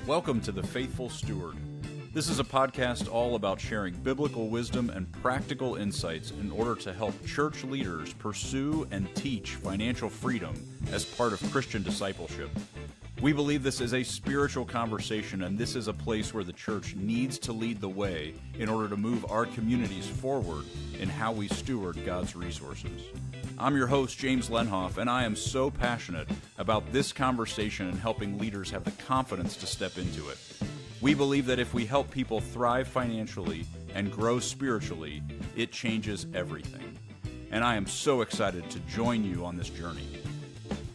Welcome to The Faithful Steward. This is a podcast all about sharing biblical wisdom and practical insights in order to help church leaders pursue and teach financial freedom as part of Christian discipleship. We believe this is a spiritual conversation, and this is a place where the church needs to lead the way in order to move our communities forward in how we steward God's resources. I'm your host, James Lenhoff, and I am so passionate about this conversation and helping leaders have the confidence to step into it. We believe that if we help people thrive financially and grow spiritually, it changes everything. And I am so excited to join you on this journey.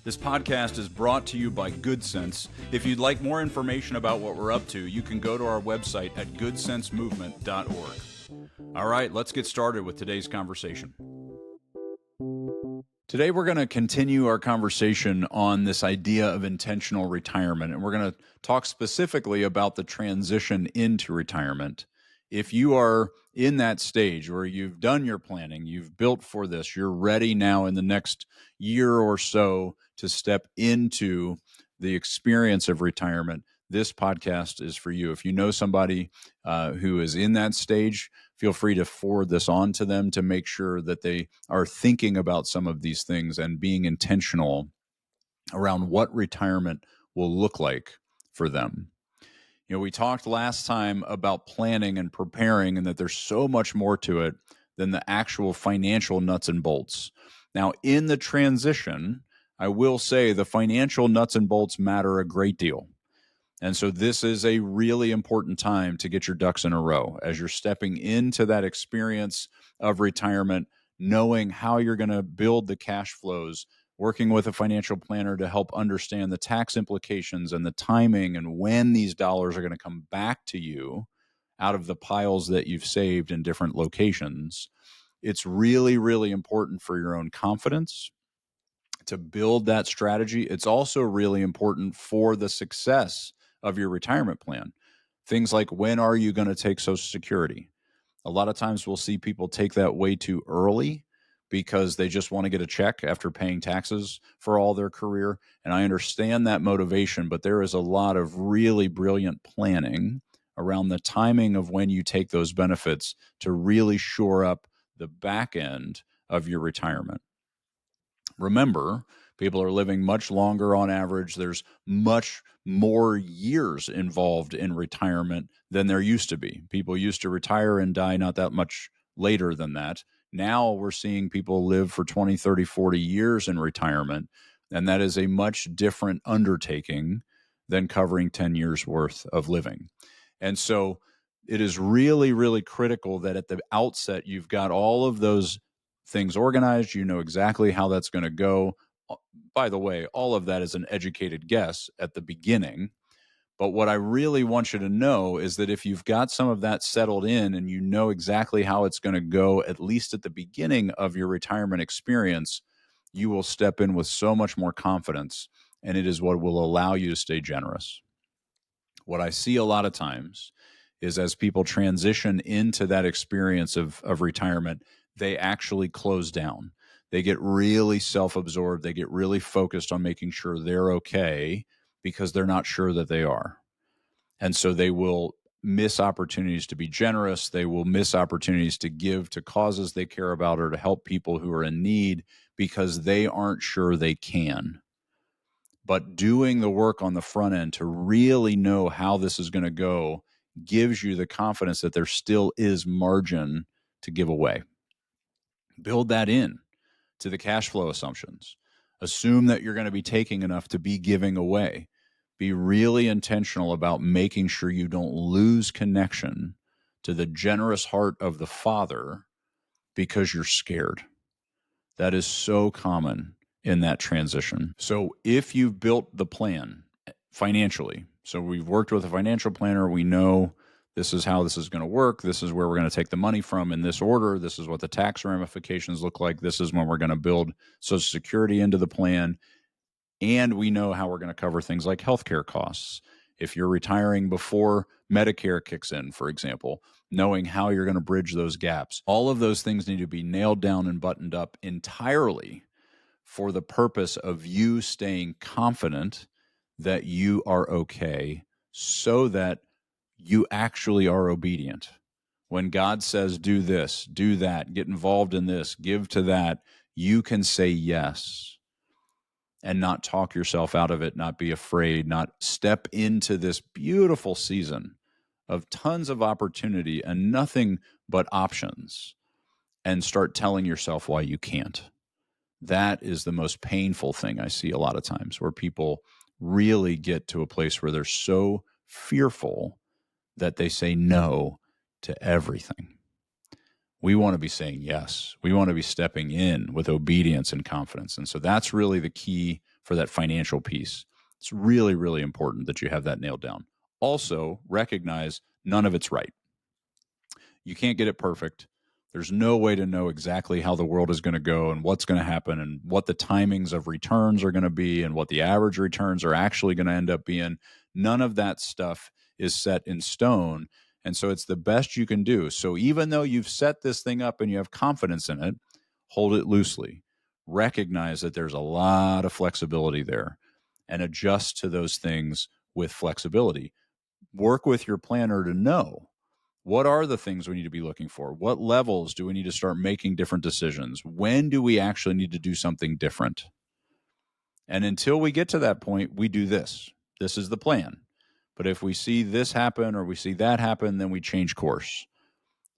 This podcast is brought to you by Good Sense. If you'd like more information about what we're up to, you can go to our website at goodsensemovement.org. All right, let's get started with today's conversation. Today, we're going to continue our conversation on this idea of intentional retirement, and we're going to talk specifically about the transition into retirement. If you are in that stage where you've done your planning, you've built for this, you're ready now in the next year or so to step into the experience of retirement, this podcast is for you. If you know somebody who is in that stage, feel free to forward this on to them to make sure that they are thinking about some of these things and being intentional around what retirement will look like for them. You know, we talked last time about planning and preparing, and that there's so much more to it than the actual financial nuts and bolts. Now, in the transition, I will say the financial nuts and bolts matter a great deal. And so this is a really important time to get your ducks in a row as you're stepping into that experience of retirement, knowing how you're going to build the cash flows, working with a financial planner to help understand the tax implications and the timing and when these dollars are going to come back to you out of the piles that you've saved in different locations. It's really, really important for your own confidence to build that strategy. It's also really important for the success of your retirement plan. Things like, when are you going to take Social Security? A lot of times we'll see people take that way too early because they just want to get a check after paying taxes for all their career. And I understand that motivation, but there is a lot of really brilliant planning around the timing of when you take those benefits to really shore up the back end of your retirement. Remember, people are living much longer on average. There's much more years involved in retirement than there used to be. People used to retire and die not that much later than that. Now we're seeing people live for 20, 30, 40 years in retirement, and that is a much different undertaking than covering 10 years worth of living. And so it is really, really critical that at the outset, you've got all of those things organized. You know exactly how that's going to go. By the way, all of that is an educated guess at the beginning. But what I really want you to know is that if you've got some of that settled in and you know exactly how it's going to go, at least at the beginning of your retirement experience, you will step in with so much more confidence, and it is what will allow you to stay generous. What I see a lot of times is as people transition into that experience of retirement, they actually close down. They get really self-absorbed. They get really focused on making sure they're okay because they're not sure that they are. And so they will miss opportunities to be generous. They will miss opportunities to give to causes they care about or to help people who are in need because they aren't sure they can. But doing the work on the front end to really know how this is going to go gives you the confidence that there still is margin to give away. Build that in to the cash flow assumptions. Assume that you're going to be taking enough to be giving away. Be really intentional about making sure you don't lose connection to the generous heart of the Father because you're scared. That is so common in that transition. So if you've built the plan financially, so we've worked with a financial planner, we know this is how this is going to work. This is where we're going to take the money from in this order. This is what the tax ramifications look like. This is when we're going to build Social Security into the plan. And we know how we're going to cover things like healthcare costs. If you're retiring before Medicare kicks in, for example, knowing how you're going to bridge those gaps. All of those things need to be nailed down and buttoned up entirely for the purpose of you staying confident that you are okay so that you actually are obedient. When God says, do this, do that, get involved in this, give to that, you can say yes and not talk yourself out of it, not be afraid, not step into this beautiful season of tons of opportunity and nothing but options and start telling yourself why you can't. That is the most painful thing I see a lot of times, where people really get to a place where they're so fearful that they say no to everything. We want to be saying yes. We want to be stepping in with obedience and confidence. And so that's really the key for that financial piece. It's really, really important that you have that nailed down. Also, recognize none of it's right. You can't get it perfect. There's no way to know exactly how the world is going to go and what's going to happen and what the timings of returns are going to be and what the average returns are actually going to end up being. None of that stuff is set in stone. And so it's the best you can do. So even though you've set this thing up and you have confidence in it, hold it loosely. Recognize that there's a lot of flexibility there and adjust to those things with flexibility. Work with your planner to know what are the things we need to be looking for? What levels do we need to start making different decisions? When do we actually need to do something different? And until we get to that point, we do this. This is the plan. But if we see this happen or we see that happen, then we change course.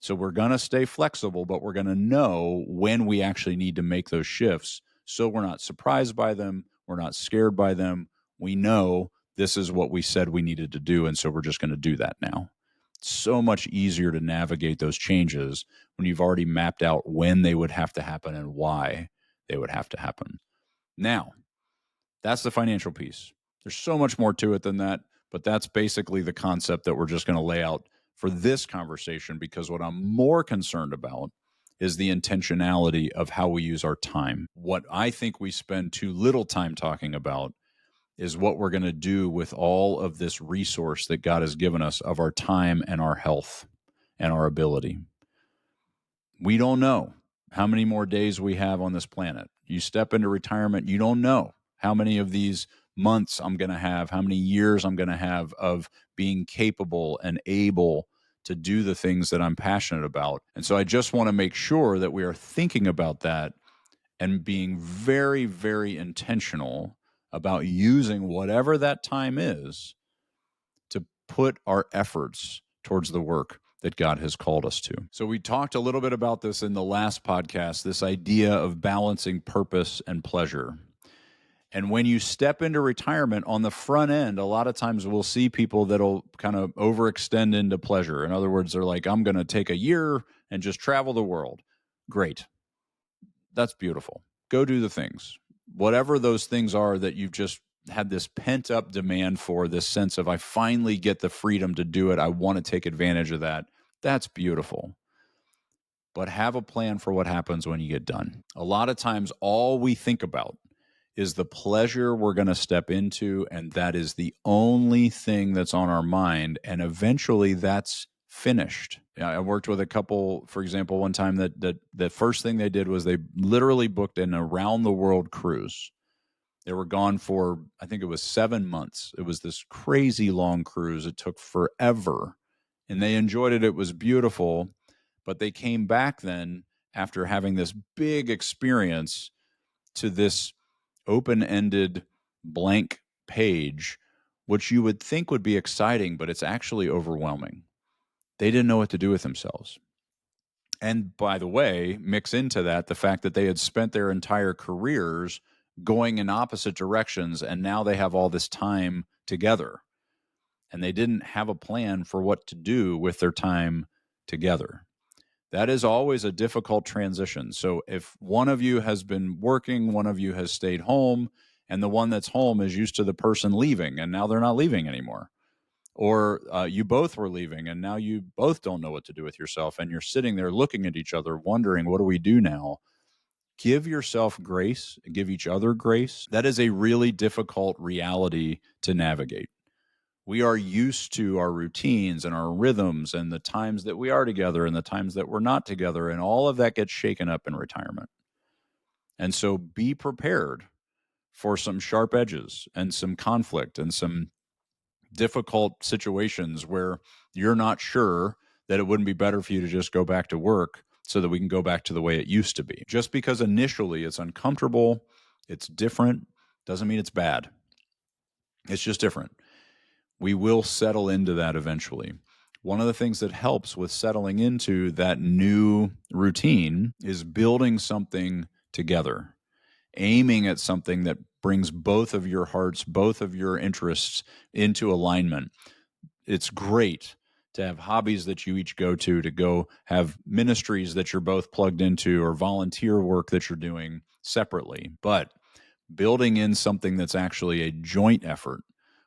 So we're going to stay flexible, but we're going to know when we actually need to make those shifts so we're not surprised by them. We're not scared by them. We know this is what we said we needed to do, and so we're just going to do that now. It's so much easier to navigate those changes when you've already mapped out when they would have to happen and why they would have to happen. Now, that's the financial piece. There's so much more to it than that, but that's basically the concept that we're just going to lay out for this conversation, because what I'm more concerned about is the intentionality of how we use our time. What I think we spend too little time talking about is what we're going to do with all of this resource that God has given us of our time and our health and our ability. We don't know how many more days we have on this planet. You step into retirement, you don't know how many of these months I'm going to have, how many years I'm going to have of being capable and able to do the things that I'm passionate about. And so I just want to make sure that we are thinking about that and being very, very intentional about using whatever that time is to put our efforts towards the work that God has called us to. So we talked a little bit about this in the last podcast, this idea of balancing purpose and pleasure. And when you step into retirement on the front end, a lot of times we'll see people that'll kind of overextend into pleasure. In other words, they're like, I'm going to take a year and just travel the world. Great. That's beautiful. Go do the things. Whatever those things are that you've just had this pent up demand for, this sense of, I finally get the freedom to do it. I want to take advantage of that. That's beautiful. But have a plan for what happens when you get done. A lot of times, all we think about is the pleasure we're going to step into, and that is the only thing that's on our mind. And eventually, that's finished. I worked with a couple, for example, one time that the first thing they did was they literally booked an around the world cruise. They were gone for, I think it was 7 months. It was this crazy long cruise. It took forever, and they enjoyed it. It was beautiful, but they came back then after having this big experience to this open-ended blank page, which you would think would be exciting, but it's actually overwhelming. They didn't know what to do with themselves. And by the way, mix into that the fact that they had spent their entire careers going in opposite directions, and now they have all this time together. And they didn't have a plan for what to do with their time together. That is always a difficult transition. So if one of you has been working, one of you has stayed home, and the one that's home is used to the person leaving, and now they're not leaving anymore. Or you both were leaving, and now you both don't know what to do with yourself, and you're sitting there looking at each other, wondering, what do we do now? Give yourself grace, give each other grace. That is a really difficult reality to navigate. We are used to our routines and our rhythms and the times that we are together and the times that we're not together, and all of that gets shaken up in retirement. And so be prepared for some sharp edges and some conflict and some difficult situations where you're not sure that it wouldn't be better for you to just go back to work so that we can go back to the way it used to be. Just because initially it's uncomfortable, it's different, doesn't mean it's bad. It's just different. We will settle into that eventually. One of the things that helps with settling into that new routine is building something together, aiming at something that brings both of your hearts, both of your interests into alignment. It's great to have hobbies that you each go go have ministries that you're both plugged into, or volunteer work that you're doing separately. But building in something that's actually a joint effort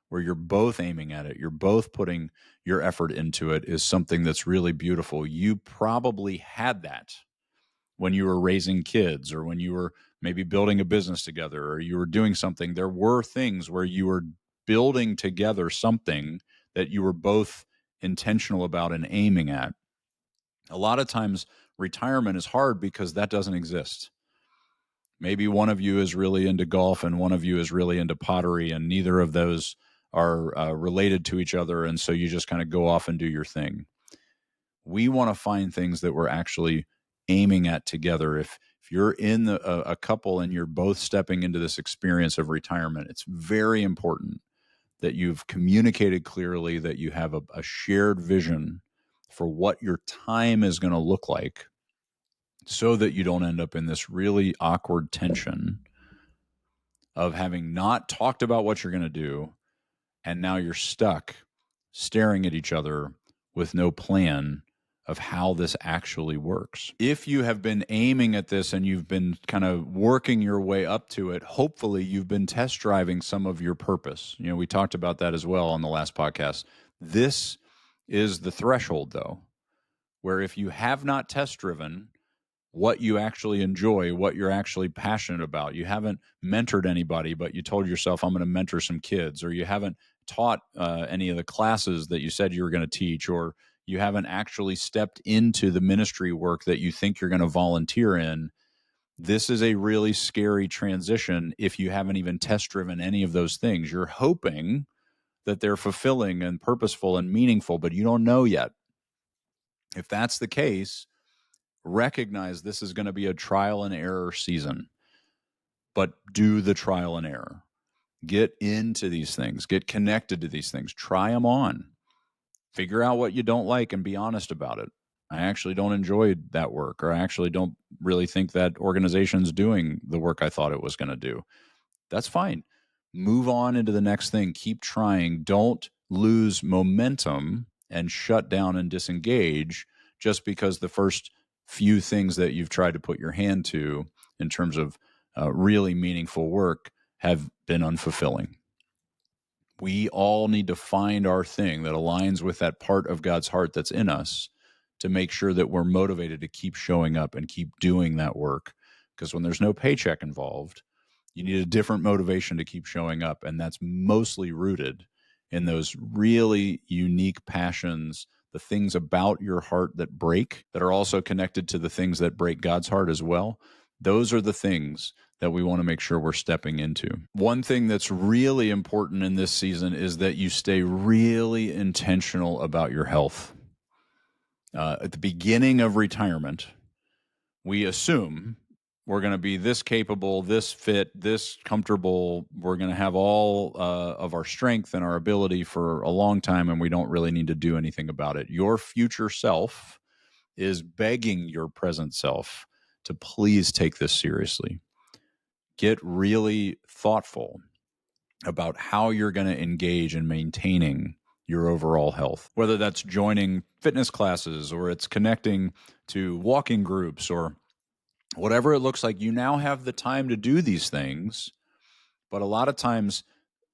where you're both aiming at it, you're both putting your effort into it, is something that's really beautiful. You probably had that when you were raising kids, or when you were maybe building a business together, or you were doing something. There were things where you were building together something that you were both intentional about and aiming at. A lot of times retirement is hard because that doesn't exist. Maybe one of you is really into golf and one of you is really into pottery, and neither of those are related to each other. And so you just kind of go off and do your thing. We want to find things that we're actually aiming at together. If you're in a couple and you're both stepping into this experience of retirement, it's very important that you've communicated clearly, that you have a shared vision for what your time is going to look like, so that you don't end up in this really awkward tension of having not talked about what you're going to do, and now you're stuck staring at each other with no plan of how this actually works. If you have been aiming at this and you've been kind of working your way up to it, hopefully you've been test driving some of your purpose. We talked about that as well on the last podcast. This is the threshold, though, where if you have not test driven what you actually enjoy, what you're actually passionate about, you haven't mentored anybody, but you told yourself, I'm going to mentor some kids, or you haven't taught any of the classes that you said you were going to teach, or you haven't actually stepped into the ministry work that you think you're going to volunteer in, this is a really scary transition if you haven't even test driven any of those things. You're hoping that they're fulfilling and purposeful and meaningful, but you don't know yet. If that's the case, recognize this is going to be a trial and error season, but do the trial and error. Get into these things, get connected to these things, try them on, figure out what you don't like and be honest about it. I actually don't enjoy that work, or I actually don't really think that organization's doing the work I thought it was going to do. That's fine. Move on into the next thing. Keep trying. Don't lose momentum and shut down and disengage just because the first few things that you've tried to put your hand to in terms of really meaningful work have been unfulfilling. We all need to find our thing that aligns with that part of God's heart that's in us, to make sure that we're motivated to keep showing up and keep doing that work. Because when there's no paycheck involved, you need a different motivation to keep showing up. And that's mostly rooted in those really unique passions, the things about your heart that break, that are also connected to the things that break God's heart as well. Those are the things that we want to make sure we're stepping into. One thing that's really important in this season is that you stay really intentional about your health. At the beginning of retirement, we assume we're going to be this capable, this fit, this comfortable. We're going to have all of our strength and our ability for a long time, and we don't really need to do anything about it. Your future self is begging your present self to please take this seriously. Get really thoughtful about how you're going to engage in maintaining your overall health, whether that's joining fitness classes, or it's connecting to walking groups, or whatever it looks like. You now have the time to do these things, but a lot of times,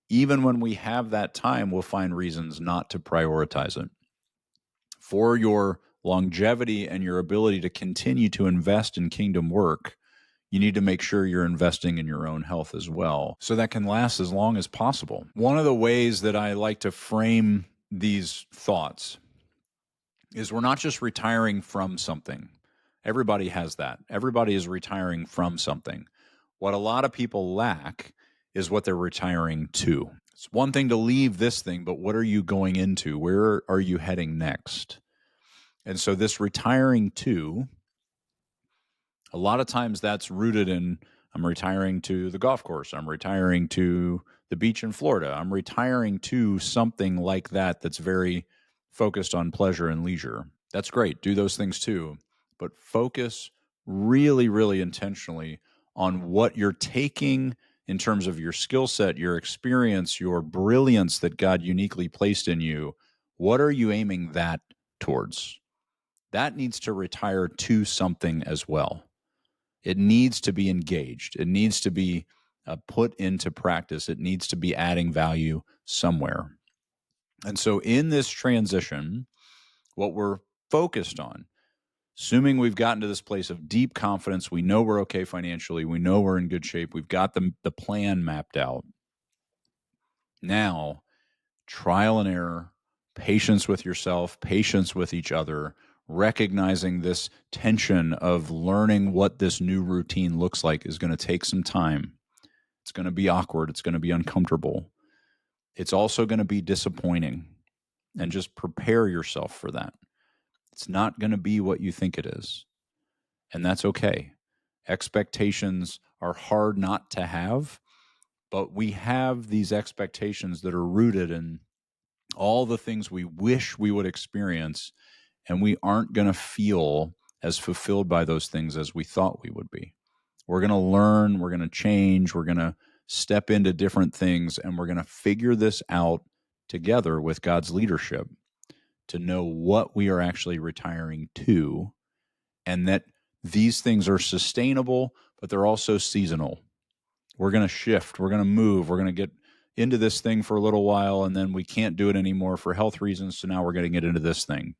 even when we have that time, we'll find reasons not to prioritize it. For your longevity and your ability to continue to invest in kingdom work, you need to make sure you're investing in your own health as well, so that can last as long as possible. One of the ways that I like to frame these thoughts is we're not just retiring from something. Everybody has that. Everybody is retiring from something. What a lot of people lack is what they're retiring to. It's one thing to leave this thing, but what are you going into? Where are you heading next? And so this retiring to, a lot of times that's rooted in, I'm retiring to the golf course. I'm retiring to the beach in Florida. I'm retiring to something like that that's very focused on pleasure and leisure. That's great. Do those things too. But focus really, really intentionally on what you're taking in terms of your skill set, your experience, your brilliance that God uniquely placed in you. What are you aiming that towards? That needs to retire to something as well. It needs to be engaged. It needs to be put into practice. It needs to be adding value somewhere. And so in this transition, what we're focused on, assuming we've gotten to this place of deep confidence, we know we're okay financially, we know we're in good shape, we've got the plan mapped out. Now, trial and error, patience with yourself, patience with each other, recognizing this tension of learning what this new routine looks like is going to take some time. It's going to be awkward. It's going to be uncomfortable. It's also going to be disappointing, and just prepare yourself for that. It's not going to be what you think it is, and that's okay. Expectations are hard not to have, but we have these expectations that are rooted in all the things we wish we would experience, and we aren't going to feel as fulfilled by those things as we thought we would be. We're going to learn, we're going to change, we're going to step into different things, and we're going to figure this out together with God's leadership to know what we are actually retiring to, and that these things are sustainable, but they're also seasonal. We're going to shift, we're going to move, we're going to get into this thing for a little while, and then we can't do it anymore for health reasons, so now we're going to get into this thing.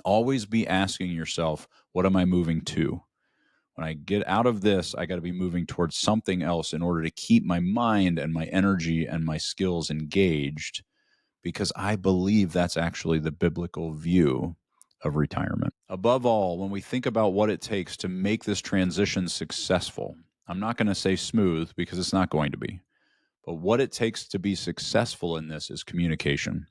Always be asking yourself, what am I moving to? When I get out of this, I got to be moving towards something else in order to keep my mind and my energy and my skills engaged, because I believe that's actually the biblical view of retirement. Above all, when we think about what it takes to make this transition successful, I'm not going to say smooth because it's not going to be, but what it takes to be successful in this is communication.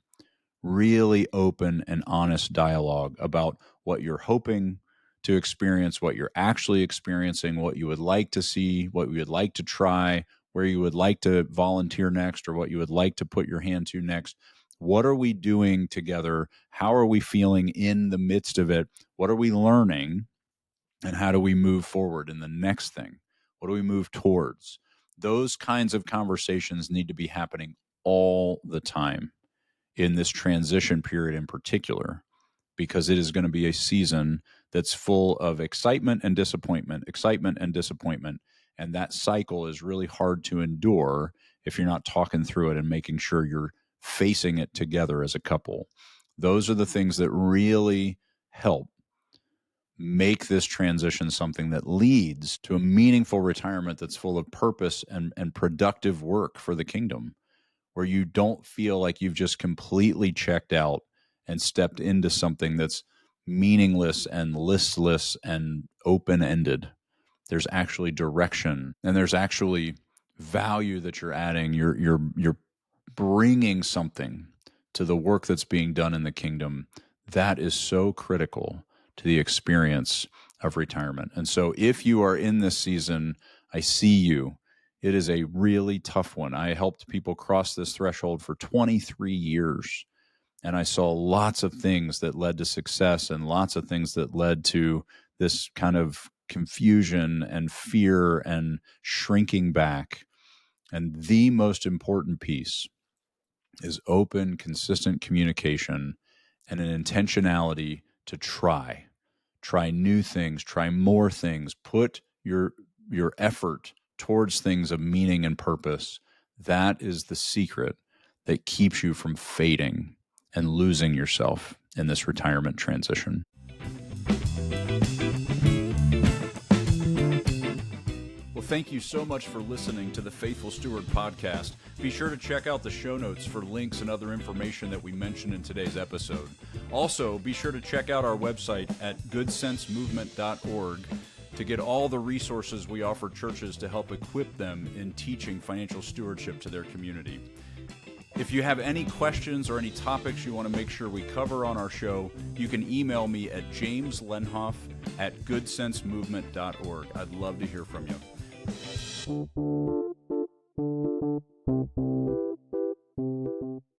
Really open and honest dialogue about what you're hoping to experience, what you're actually experiencing, what you would like to see, what you would like to try, where you would like to volunteer next, or what you would like to put your hand to next. What are we doing together? How are we feeling in the midst of it? What are we learning? And how do we move forward in the next thing? What do we move towards? Those kinds of conversations need to be happening all the time in this transition period in particular, because it is going to be a season that's full of excitement and disappointment, and that cycle is really hard to endure if you're not talking through it and making sure you're facing it together as a couple. Those are the things that really help make this transition something that leads to a meaningful retirement that's full of purpose and productive work for the kingdom, where you don't feel like you've just completely checked out and stepped into something that's meaningless and listless and open-ended. There's actually direction, and there's actually value that you're adding. You're bringing something to the work that's being done in the kingdom. That is so critical to the experience of retirement. And so if you are in this season, I see you. It is a really tough one. I helped people cross this threshold for 23 years, and I saw lots of things that led to success and lots of things that led to this kind of confusion and fear and shrinking back. And the most important piece is open, consistent communication and an intentionality to try new things, try more things, put your effort towards things of meaning and purpose. That is the secret that keeps you from fading and losing yourself in this retirement transition. Well, thank you so much for listening to the Faithful Steward podcast. Be sure to check out the show notes for links and other information that we mentioned in today's episode. Also, be sure to check out our website at goodsensemovement.org to get all the resources we offer churches to help equip them in teaching financial stewardship to their community. If you have any questions or any topics you want to make sure we cover on our show, you can email me at jameslenhoff@goodsensemovement.org. I'd love to hear from you.